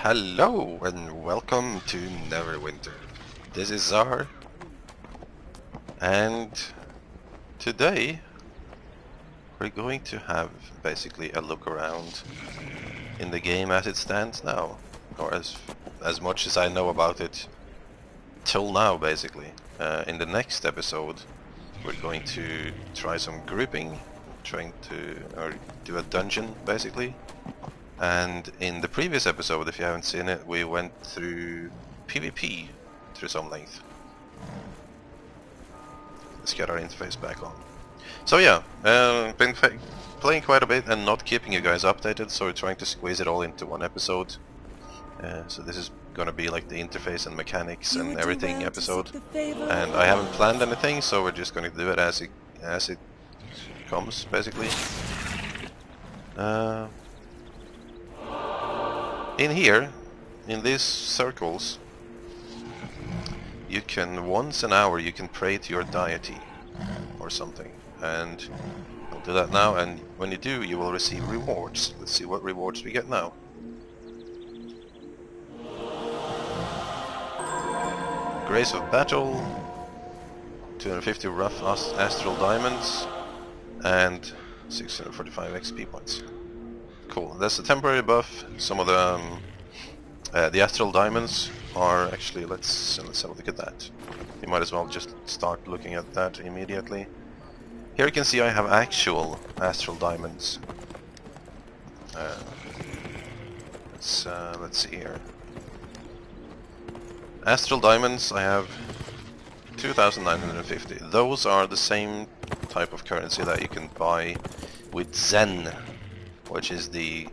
Hello and welcome to Neverwinter. This is Zar, and today we're going to have basically a look around in the game as it stands now, or as much as I know about it till now, basically. In the next episode, we're going to try some grouping, trying to do a dungeon, basically. And in the previous episode, if you haven't seen it, we went through PvP through some length. Let's get our interface back on. So yeah, been playing quite a bit and not keeping you guys updated, so we're trying to squeeze it all into one episode. So this is gonna be like the interface and mechanics and everything episode. And I haven't planned anything, so we're just gonna do it as it comes, basically. In here, in these circles, you can, once an hour, you can pray to your deity or something. And I'll do that now, and when you do, you will receive rewards. Let's see what rewards we get now. Grace of Battle, 250 rough astral diamonds, and 645 XP points. Cool. That's a temporary buff. Some of the astral diamonds are actually, let's have a look at that. You might as well just start looking at that immediately. Here you can see I have actual astral diamonds. Let's see here. Astral diamonds, I have 2,950. Those are the same type of currency that you can buy with Zen, which is the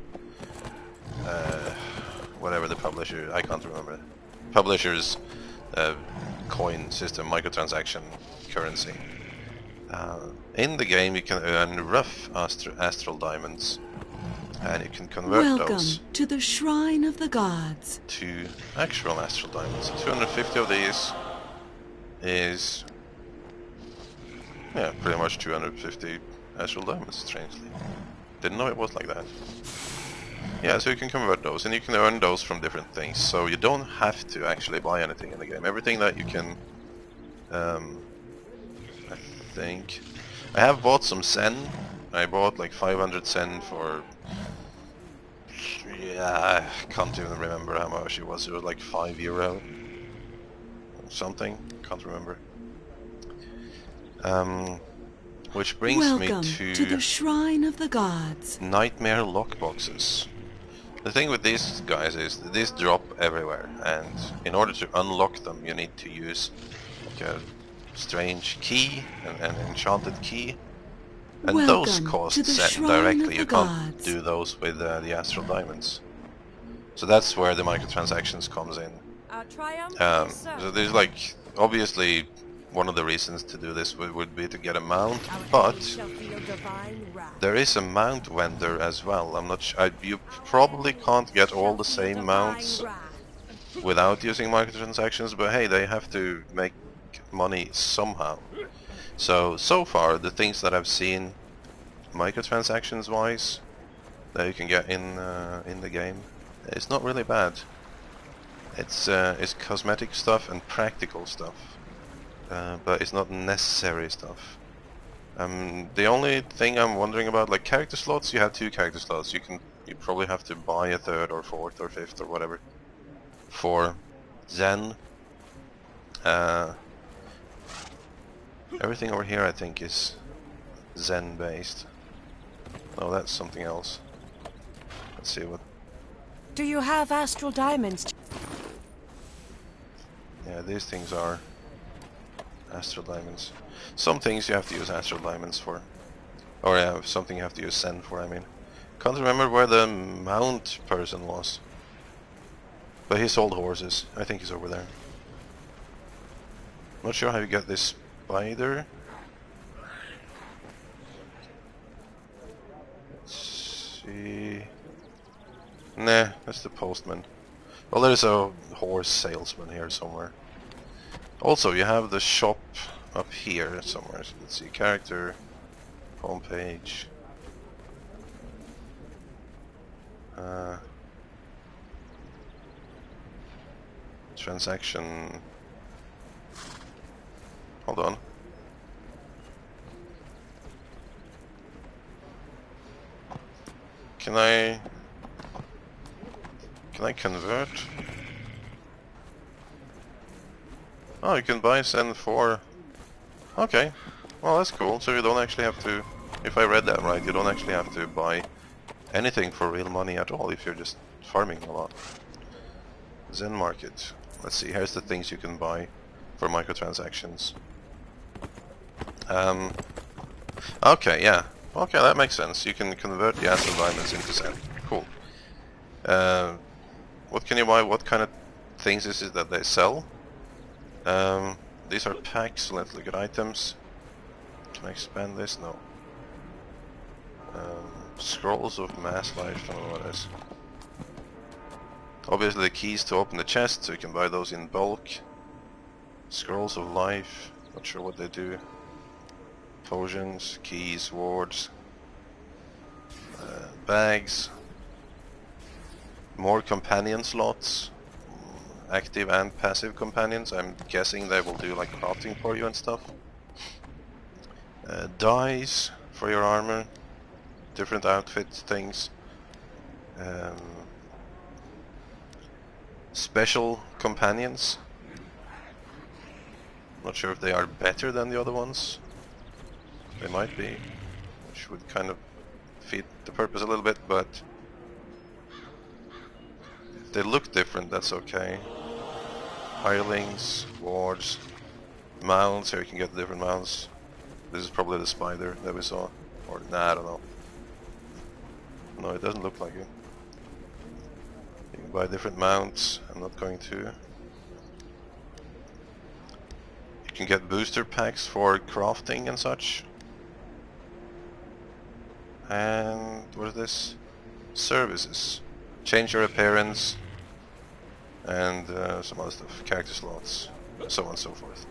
whatever the publisher, I can't remember, publisher's coin system, microtransaction currency. In the game you can earn rough astral diamonds, and you can convert those to the Shrine of the Gods to actual astral diamonds. 250 of these is, yeah, pretty much 250 astral diamonds, strangely. Didn't know it was like that. Yeah, so you can convert those, and you can earn those from different things, so you don't have to actually buy anything in the game. Everything that you can, I think... I have bought some Sen. I bought like 500 Sen for... yeah, I can't even remember how much it was. It was like €5 or something, can't remember. Which brings me to the Shrine of the Gods. Nightmare lockboxes. The thing with these guys is that these drop everywhere, and in order to unlock them you need to use like a strange key, an enchanted key, and those cost Zen directly. You can't do those with the astral diamonds. So that's where the microtransactions comes in. So there's like, obviously one of the reasons to do this would be to get a mount, but there is a mount vendor as well. I'm not sure, you probably can't get all the same mounts without using microtransactions, but hey, they have to make money somehow. So far, the things that I've seen microtransactions wise that you can get in the game, it's not really bad. It's cosmetic stuff and practical stuff. But it's not necessary stuff. The only thing I'm wondering about, like character slots, you have 2 character slots. You probably have to buy a 3rd or 4th or 5th or whatever for Zen. Everything over here I think is Zen based. No, that's something else. Let's see what. Do you have astral diamonds? Yeah, these things are astral diamonds. Some things you have to use astral diamonds for. Or yeah, something you have to use Zen for, I mean. Can't remember where the mount person was. But he sold horses. I think he's over there. Not sure how you get this spider. Let's see... Nah, that's the postman. Well, there's a horse salesman here somewhere. Also, you have the shop up here somewhere. So let's see, character, homepage. Transaction. Hold on. Can I convert? Oh, you can buy send for. Okay, well that's cool. So you don't actually have to. If I read that right, you don't actually have to buy anything for real money at all if you're just farming a lot. Zen Market. Let's see. Here's the things you can buy for microtransactions. Okay, yeah. Okay, that makes sense. You can convert the astral diamonds into Zen. Cool. What can you buy? What kind of things is it that they sell? These are packs, so let's look at items. Can I expand this? No. Scrolls of mass life, I don't know what it is. Obviously the keys to open the chest, so you can buy those in bulk. Scrolls of life, not sure what they do. Potions, keys, wards. Bags. More companion slots. Active and passive companions. I'm guessing they will do like crafting for you and stuff. Dyes for your armor. Different outfits, things. Special companions. Not sure if they are better than the other ones. They might be, which would kind of feed the purpose a little bit, but if they look different, that's okay. Hirelings, wards, mounts. Here you can get different mounts. This is probably the spider that we saw, or nah, I don't know. No, it doesn't look like it. You can buy different mounts. I'm not going to. You can get booster packs for crafting and such. And what is this? Services. Change your appearance. And some other stuff. Character slots. So on and so forth.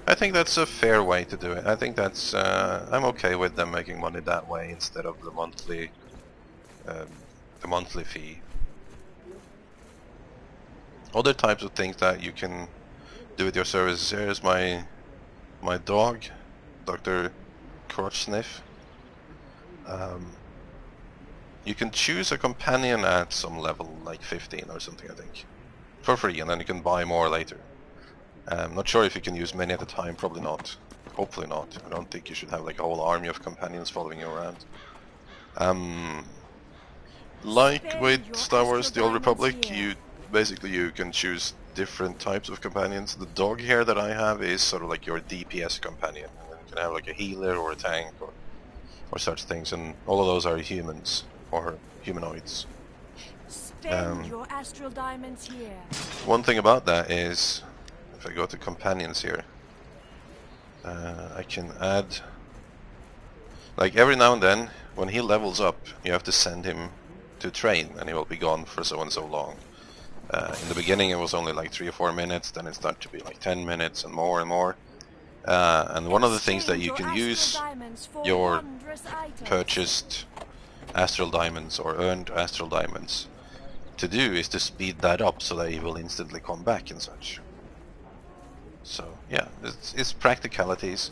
I think that's a fair way to do it. I think that's... I'm okay with them making money that way instead of the monthly fee. Other types of things that you can do with your services. Here is my dog, Dr. Crotch Sniff. You can choose a companion at some level, like 15 or something, I think, for free, and then you can buy more later. I'm not sure if you can use many at a time, probably not. Hopefully not. I don't think you should have like a whole army of companions following you around. Like with Star Wars The Old Republic, you can choose different types of companions. The dog here that I have is sort of like your DPS companion, and then you can have like a healer or a tank or such things, and all of those are humans or humanoids. Spend your astral diamonds here. One thing about that is, if I go to companions here, I can add, like every now and then, when he levels up, you have to send him to train, and he will be gone for so and so long. In the beginning it was only like 3 or 4 minutes, then it started to be like 10 minutes and more and more. And one of the things that you can use your purchased astral diamonds or earned astral diamonds to do is to speed that up so that he will instantly come back and such. So yeah, it's practicalities.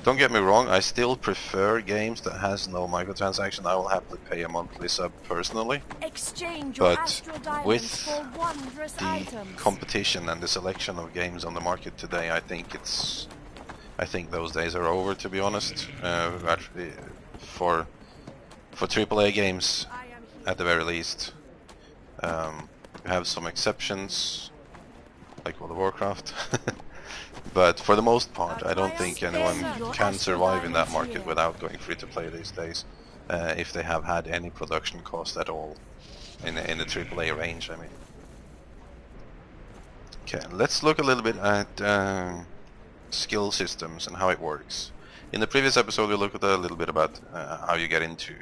Don't get me wrong, I still prefer games that has no microtransaction. I will happily pay a monthly sub personally. But with the competition and the selection of games on the market today, I think those days are over, to be honest. Actually, for AAA games, at the very least, you have some exceptions, like World of Warcraft. But for the most part, I don't think anyone can survive in that market without going free to play these days, if they have had any production cost at all in the AAA range, I mean. Okay, let's look a little bit at skill systems and how it works. In the previous episode we looked at a little bit about how you get into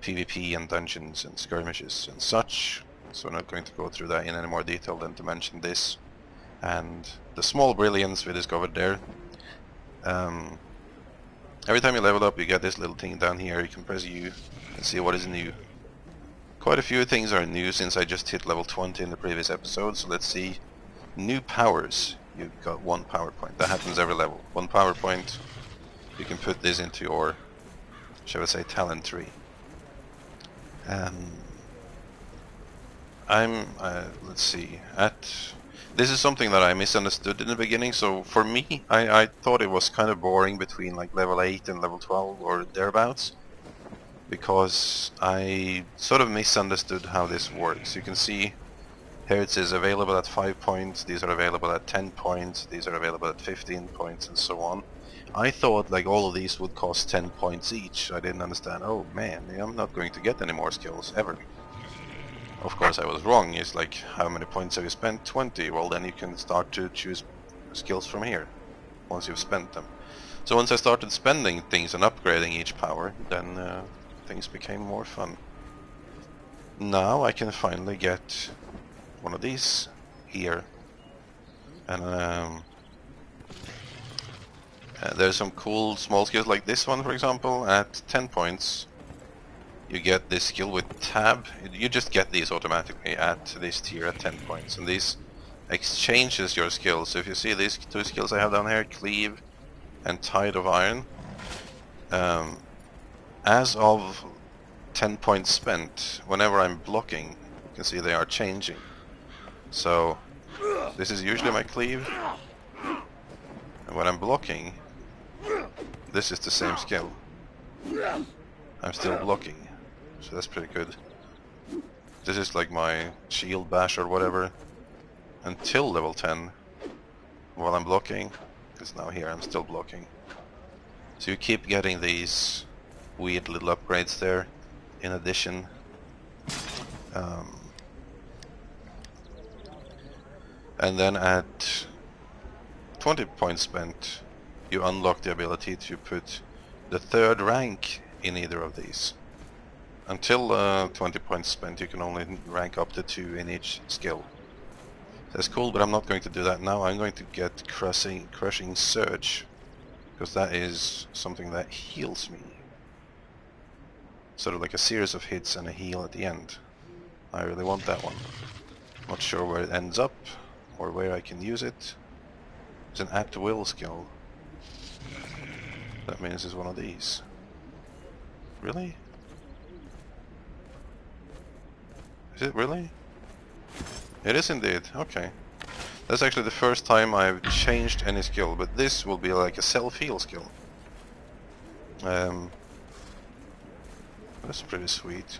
PvP and dungeons and skirmishes and such, so we're not going to go through that in any more detail than to mention this and the small brilliance we discovered there. Every time you level up you get this little thing down here. You can press U and see what is new. Quite a few things are new since I just hit level 20 in the previous episode, so let's see New powers, you got 1 power point. That happens every level. 1 power point, you can put this into your, shall we say, talent tree. Let's see, this is something that I misunderstood in the beginning, so for me, I thought it was kind of boring between like level 8 and level 12 or thereabouts, because I sort of misunderstood how this works. You can see here it says available at 5 points, these are available at 10 points, these are available at 15 points, and so on. I thought like all of these would cost 10 points each. I didn't understand, oh man, I'm not going to get any more skills ever. Of course I was wrong. It's like, how many points have you spent? 20. Well, then you can start to choose skills from here once you've spent them. So once I started spending things and upgrading each power, then things became more fun. Now I can finally get one of these here, and there's some cool small skills like this one, for example. At 10 points you get this skill with tab. You just get these automatically at this tier at 10 points, and this exchanges your skills. So if you see these 2 skills I have down here, cleave and tide of iron, as of 10 points spent, whenever I'm blocking, you can see they are changing. So this is usually my cleave, and when I'm blocking, this is the same skill. I'm still blocking, so that's pretty good. This is like my shield bash or whatever until level 10. While I'm blocking, because now here I'm still blocking. So you keep getting these weird little upgrades there in addition. And then at 20 points spent, you unlock the ability to put the 3rd rank in either of these. Until 20 points spent, you can only rank up to 2 in each skill. That's cool, but I'm not going to do that now. I'm going to get Crushing Surge, because that is something that heals me. Sort of like a series of hits and a heal at the end. I really want that one. Not sure where it ends up, or where I can use it. It's an at-will skill. That means it's one of these. Really? Is it really? It is indeed, okay. That's actually the first time I've changed any skill, but this will be like a self-heal skill. That's pretty sweet.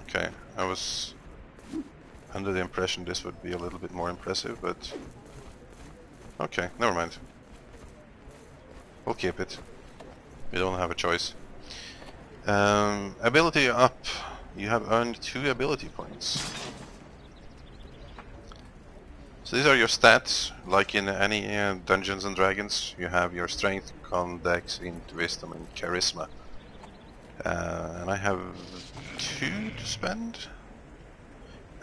Okay, I was under the impression this would be a little bit more impressive, but okay, never mind. We'll keep it. We don't have a choice. Ability up. You have earned 2 ability points. So these are your stats, like in any Dungeons and Dragons. You have your strength, con, dex, int, wisdom, and charisma. And I have 2 to spend.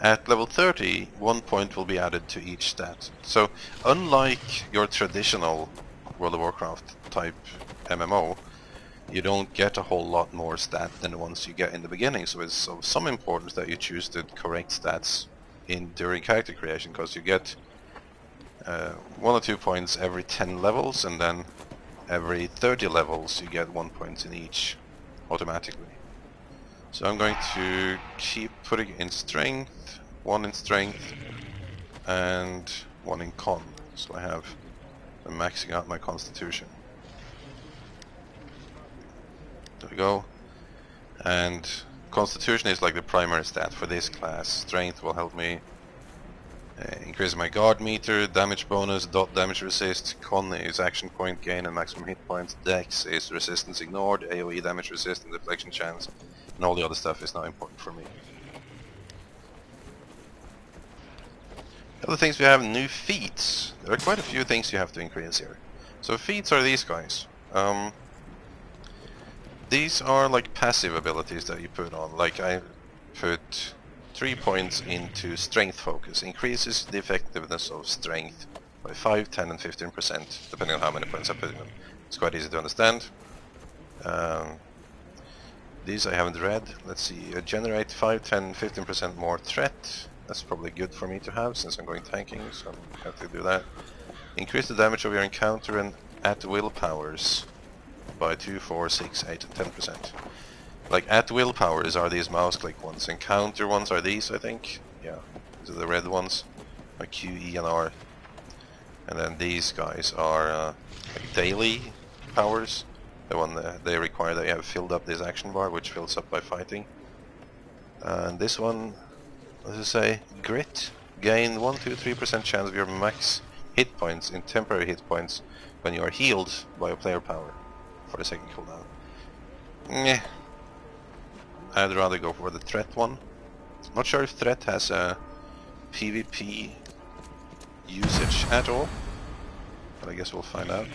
At level 30, 1 point will be added to each stat. So unlike your traditional World of Warcraft type MMO, you don't get a whole lot more stat than the ones you get in the beginning. So it's of some importance that you choose the correct stats during character creation, because you get 1 or 2 points every 10 levels, and then every 30 levels you get 1 point in each automatically. So I'm going to keep putting in strength, 1 in strength, and 1 in con. So I'm maxing out my constitution. There we go. And constitution is like the primary stat for this class. Strength will help me increase my guard meter, damage bonus, dot damage resist. Con is action point gain and maximum hit points. Dex is resistance ignored, AoE damage resist and deflection chance. And all the other stuff is now important for me. Other things we have, new feats. There are quite a few things you have to increase here. So feats are these guys. These are like passive abilities that you put on. Like I put 3 points into strength focus. Increases the effectiveness of strength by 5, 10 and 15%, depending on how many points I put in them. It's quite easy to understand. The These I haven't read. Let's see. Generate 5, 10, 15% more threat. That's probably good for me to have since I'm going tanking, so I have to do that. Increase the damage of your encounter and at will powers by 2, 4, 6, 8, and 10%. Like at will powers are these mouse click ones. Encounter ones are these, I think. Yeah, these are the red ones. Like Q, E, and R. And then these guys are like daily powers. The one that they require that you have filled up this action bar, which fills up by fighting. And this one, what does it say? Grit. Gain 1, 2, 3% chance of your max hit points in temporary hit points when you are healed by a player power for the second cooldown. Meh. I'd rather go for the threat one. Not sure if threat has a PvP usage at all, but I guess we'll find out.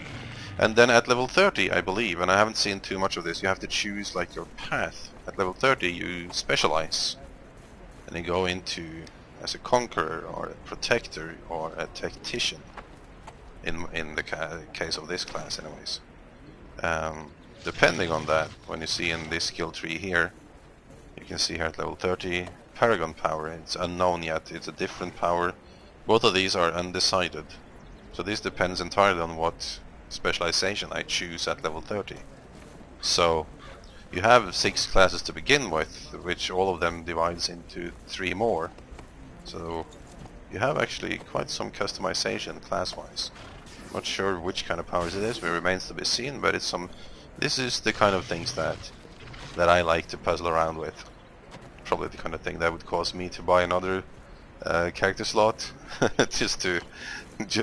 And then at level 30, I believe, and I haven't seen too much of this, you have to choose like your path. At level 30 you specialize, and you go into as a conqueror or a protector or a tactician, in the case of this class anyways. Depending on that, when you see in this skill tree here, you can see here at level 30, Paragon power, it's unknown yet, it's a different power. Both of these are undecided, so this depends entirely on what specialization I choose at level 30. So you have 6 classes to begin with, which all of them divides into 3 more. So you have actually quite some customization class-wise. Not sure which kind of powers it is, it remains to be seen, but it's some. This is the kind of things that I like to puzzle around with. Probably the kind of thing that would cause me to buy another character slot just to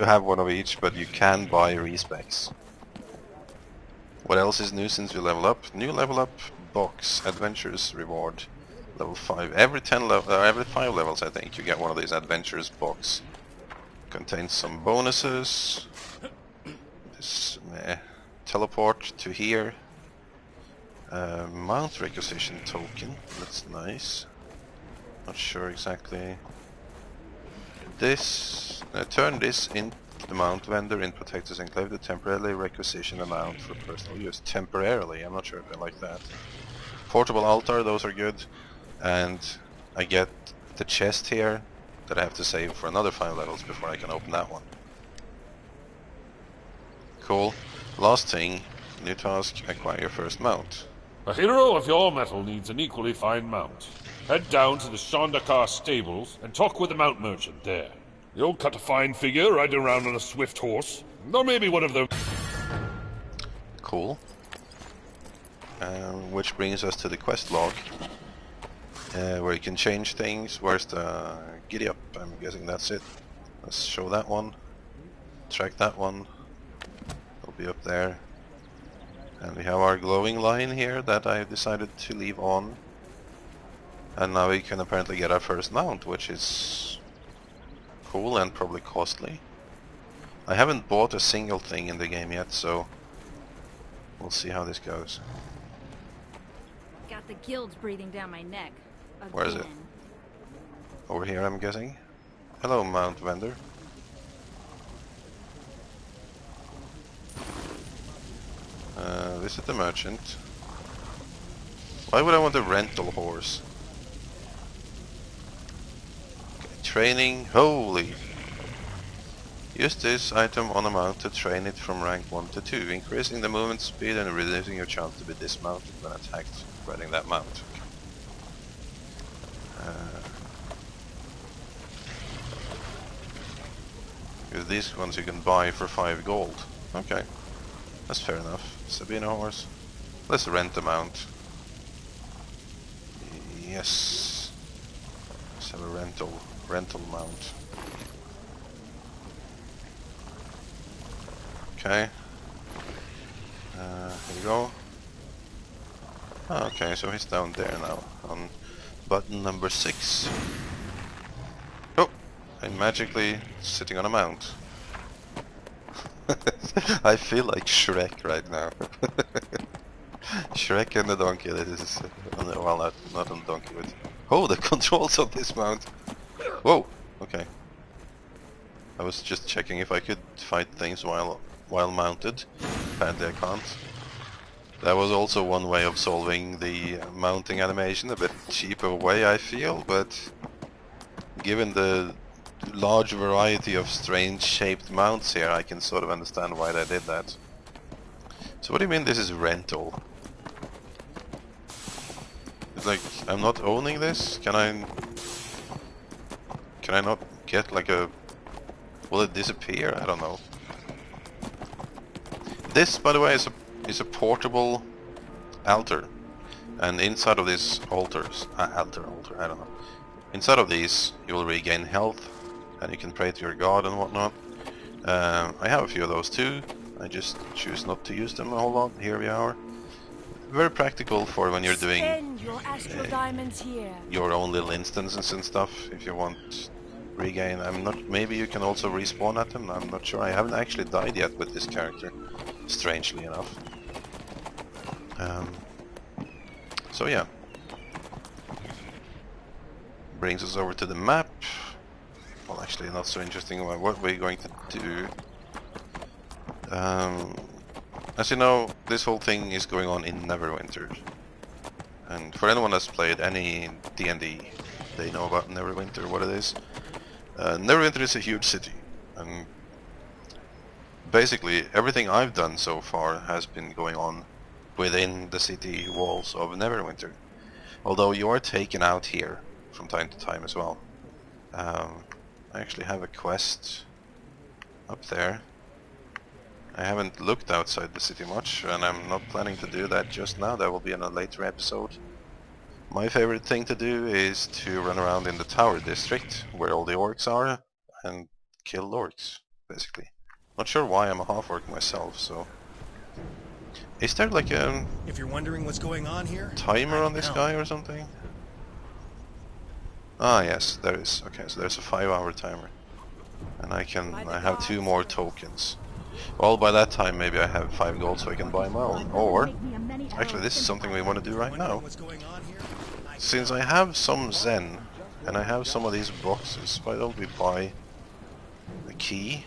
have one of each, but you can buy respecs. What else is new since we level up? New level up box, adventures reward, level 5. Every 5 levels I think you get one of these adventures box. Contains some bonuses. This teleport to here. Mount requisition token, that's nice. Not sure exactly. This turn this into the mount vendor in Protector's Enclave to temporarily requisition a mount for personal use. Temporarily, I'm not sure if I like that. Portable altar, those are good. And I get the chest here that I have to save for another 5 levels before I can open that one. Cool. Last thing, new task, acquire your first mount. A hero of your mettle needs an equally fine mount. Head down to the Shandakar stables and talk with the mount merchant there. You'll cut a fine figure riding around on a swift horse, or maybe one of them. Cool. Which brings us to the quest log, where you can change things. Where's the giddy up? I'm guessing that's it. Let's show that one. Track that one. It'll be up there. And we have our glowing line here that I decided to leave on. And now we can apparently get our first mount, which is cool and probably costly. I haven't bought a single thing in the game yet, so we'll see how this goes. Got the guilds breathing down my neck. Again. Where is it? Over here, I'm guessing. Hello, mount vendor. Visit the merchant. Why would I want a rental horse? Okay, training. Holy! Use this item on a mount to train it from rank 1 to 2, increasing the movement speed and reducing your chance to be dismounted when attacked riding that mount. Because these ones you can buy for 5 gold. Okay. That's fair enough. Sabina horse. Let's rent the mount. Yes. Let's have a rental mount. Okay. Here we go. Oh, okay, so he's down there now on button number 6. Oh, I'm magically sitting on a mount. I feel like Shrek right now. Shrek and the donkey. This is well, not on the donkey, but oh, the controls of this mount. Whoa. Okay. I was just checking if I could fight things while mounted. Apparently I can't. That was also one way of solving the mounting animation, a bit cheaper way I feel, but given the large variety of strange shaped mounts here, I can sort of understand why they did that. So what do you mean this is rental? It's like, I'm not owning this? Can I not get like a... Will it disappear? I don't know. This, by the way, is a portable altar. And inside of these altars... altar, I don't know. Inside of these, you will regain health, and you can pray to your god and whatnot. I have a few of those too. I just choose not to use them a whole lot. Here we are. Very practical for when you're doing your own little instances and stuff. If you want regain, I'm not. Maybe you can also respawn at them. I'm not sure. I haven't actually died yet with this character, strangely enough. So yeah, brings us over to the map. Well, actually, not so interesting. What we're going to do. As you know, this whole thing is going on in Neverwinter. And for anyone that's played any D&D, they know about Neverwinter, what it is. Neverwinter is a huge city, and basically everything I've done so far has been going on within the city walls of Neverwinter. Although you are taken out here from time to time as well. I actually have a quest up there. I haven't looked outside the city much, and I'm not planning to do that just now. That will be in a later episode. My favorite thing to do is to run around in the tower district, where all the orcs are, and kill orcs, basically. Not sure why, I'm a half-orc myself, so... Is there like a... If you're wondering what's going on here, timer on this guy or something? Ah yes, there is. Okay, so there's a 5-hour timer. And I have 2 more tokens. Well, by that time maybe I have 5 gold so I can buy my own. Or, actually this is something we want to do right now. Since I have some Zen, and I have some of these boxes, why don't we buy a key?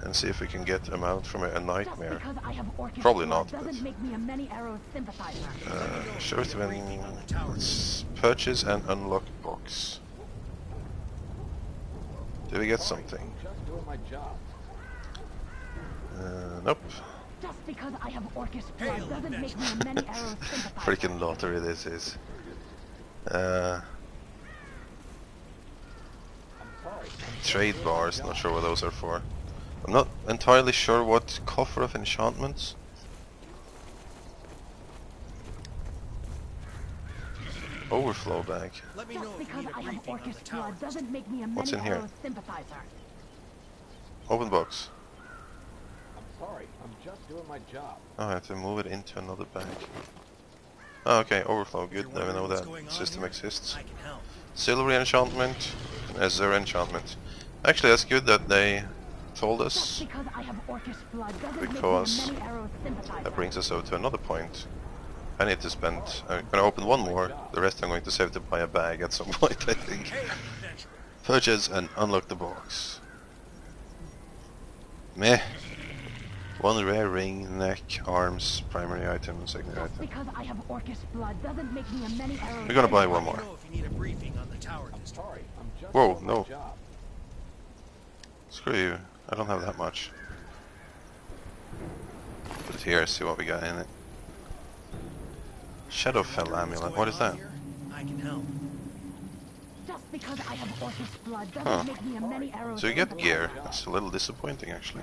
And see if we can get them out from a nightmare. Probably not, but... sure to win... Let's purchase and unlock box. Did we get something? Nope. Just because I have Orcus blood doesn't make me a many arrows sympathizer. Freaking lottery this is. Trade bars, not sure what those are for. I'm not entirely sure what coffer of enchantments. Overflow bag. Just because I have Orcus blood doesn't make me a What's many in here? arrows sympathizer. Open box. Sorry, I'm just doing my job. Oh, I have to move it into another bag. Oh, okay, overflow, good. Now we know that system exists. Silvery enchantment, and Azure enchantment. Actually, that's good that they told us, because that brings us over to another point. I need to spend... I'm gonna open one more, the rest I'm going to save to buy a bag at some point, I think. Purchase and unlock the box. Meh. One rare ring, neck, arms, primary item, secondary item. We're gonna buy one more. Whoa, no. Screw you, I don't have that much. Put it here, see what we got in it. Shadowfell amulet, what is that? Huh. So you get gear, that's a little disappointing actually.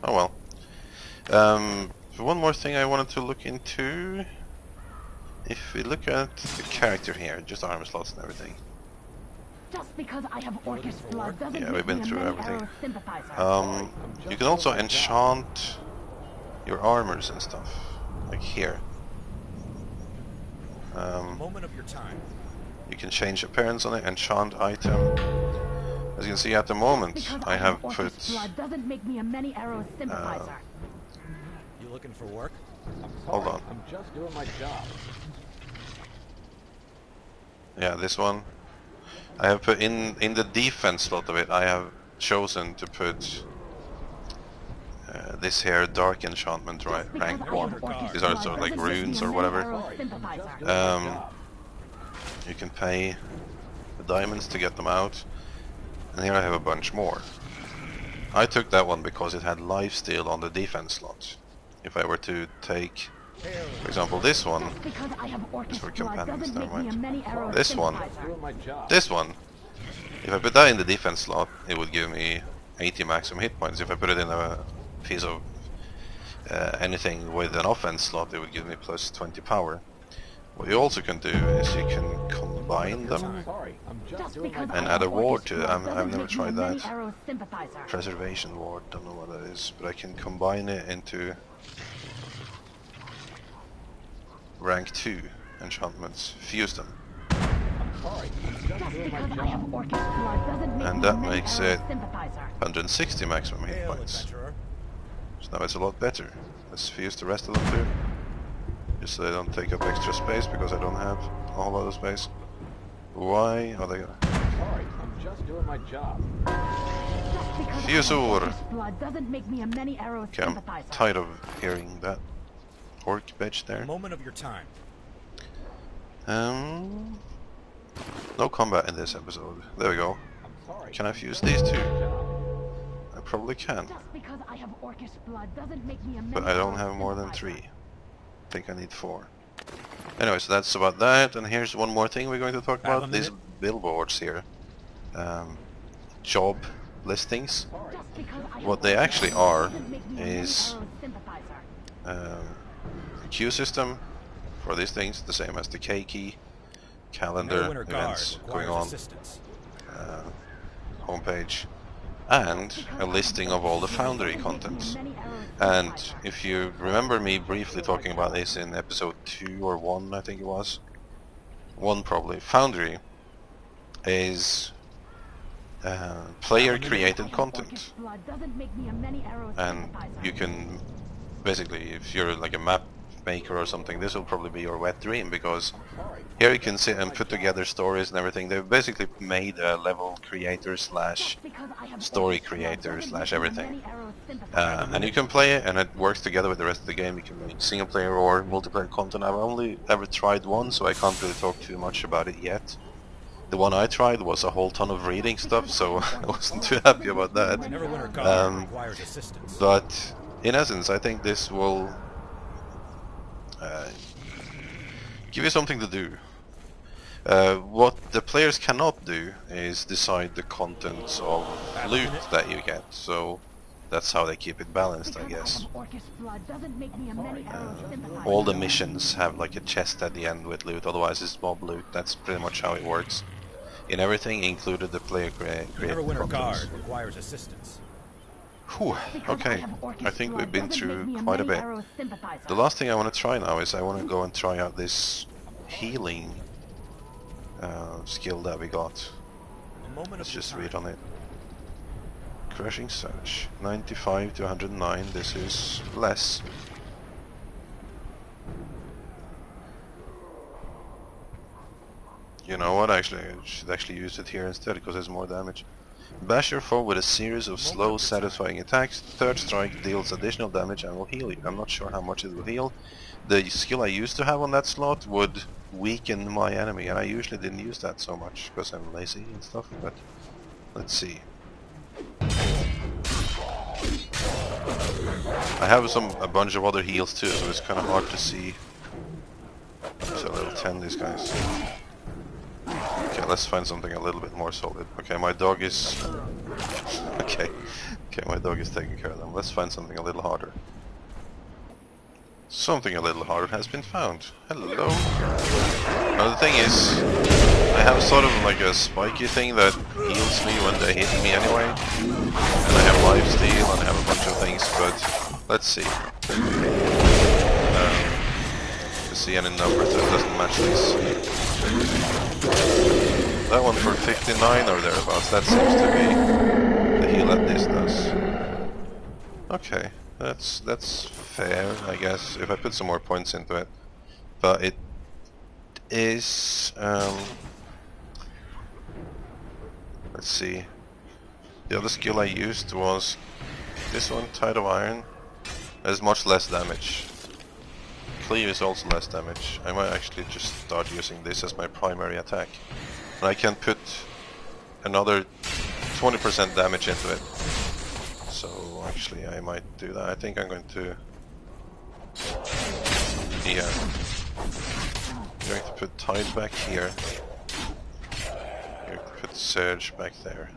Oh well. One more thing I wanted to look into. If we look at the character here, just armor slots and everything. Just because I have Orcus blood doesn't Yeah, we've been through everything. Sympathizer. You can also enchant your armors and stuff, like here. Moment of your time. You can change appearance on it, enchant item. As you can see at the moment, I have put... doesn't make me a many arrows sympathizer. You looking for work? Hold on. I'm just doing my job. Yeah, this one. I have put in the defense slot of it, I have chosen to put this here dark enchantment rank 1. These are sort of like runes or whatever. You can pay the diamonds to get them out. And here I have a bunch more. I took that one because it had lifesteal on the defense slot. If I were to take, for example, this one, it's for companions, never mind. This one, if I put that in the defense slot, it would give me 80 maximum hit points. If I put it in a piece of anything with an offense slot, it would give me plus 20 power. What you also can do is you can combine them and add a ward to it. I've never tried that. Preservation ward, don't know what that is, but I can combine it into rank 2 enchantments, fuse them. And that makes it 160 maximum hit points. So now it's a lot better. Let's fuse the rest of them too. Just so they don't take up extra space, because I don't have a whole lot of space. Why? Oh, they got... Sorry, I'm just doing my job. Fusor! Okay, I'm tired of hearing that orc bitch there. A moment of your time. No combat in this episode. There we go. Can I fuse these two? I probably can. But I don't have more than 3. I think I need 4. Anyway, so that's about that, and here's one more thing we're going to talk about. These billboards here. Job listings. What they actually are is a queue system for these things, the same as the K key, calendar, events going on, homepage, and a listing of all the Foundry contents. And if you remember me briefly talking about this in episode 2 or 1, I think it was, 1 probably, Foundry is player created content, and you can basically, if you're like a map maker or something, this will probably be your wet dream, because here you can sit and put together stories and everything. They've basically made a level creator slash story creator slash everything, and you can play it and it works together with the rest of the game. You can make single player or multiplayer content. I've only ever tried one, so I can't really talk too much about it yet. The one I tried was a whole ton of reading stuff, so I wasn't too happy about that. But in essence, I think this will give you something to do. What the players cannot do is decide the contents of loot that you get, so that's how they keep it balanced, I guess. All the missions have like a chest at the end with loot, otherwise it's mob loot. That's pretty much how it works. In everything, included the player created contents. Requires assistance. Whew, okay, I think we've been through quite a bit. The last thing I want to try now is I want to go and try out this healing skill that we got. Let's just read on it. Crushing Surge, 95 to 109, this is less. You know what, actually, I should actually use it here instead, because there's more damage. Bash your foe with a series of slow, satisfying attacks. Third strike deals additional damage and will heal you. I'm not sure how much it will heal. The skill I used to have on that slot would weaken my enemy, and I usually didn't use that so much, because I'm lazy and stuff, but let's see. I have a bunch of other heals too, so it's kind of hard to see. So level 10, these guys. Okay, let's find something a little bit more solid. Okay, my dog is... Okay, my dog is taking care of them. Let's find something a little harder. Something a little harder has been found. Hello. Now the thing is, I have sort of like a spiky thing that heals me when they hit me anyway. And I have lifesteal and I have a bunch of things, but let's see. To see any numbers that doesn't match these. That one for 59 or thereabouts, that seems to be the heal that this does. Okay, that's fair, I guess, if I put some more points into it. But it is... let's see. The other skill I used was this one, Tide of Iron. There's much less damage. Cleave is also less damage. I might actually just start using this as my primary attack. And I can put another 20% damage into it. So actually I might do that. I think I'm going to... Yeah. I'm going to put Tide back here. I'm going to put Surge back there.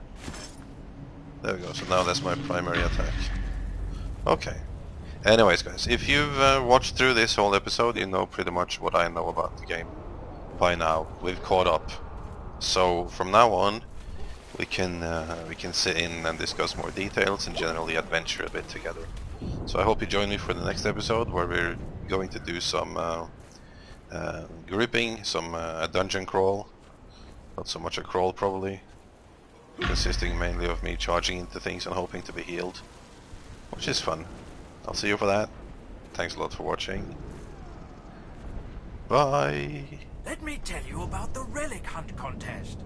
There we go, so now that's my primary attack. Okay. Anyways guys, if you've watched through this whole episode, you know pretty much what I know about the game. By now, we've caught up. So from now on, we can sit in and discuss more details and generally adventure a bit together. So I hope you join me for the next episode, where we're going to do some grouping, a dungeon crawl. Not so much a crawl probably, consisting mainly of me charging into things and hoping to be healed, which is fun. I'll see you for that. Thanks a lot for watching. Bye! Let me tell you about the relic hunt contest.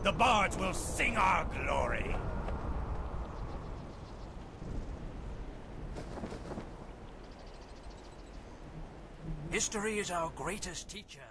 The bards will sing our glory. History is our greatest teacher.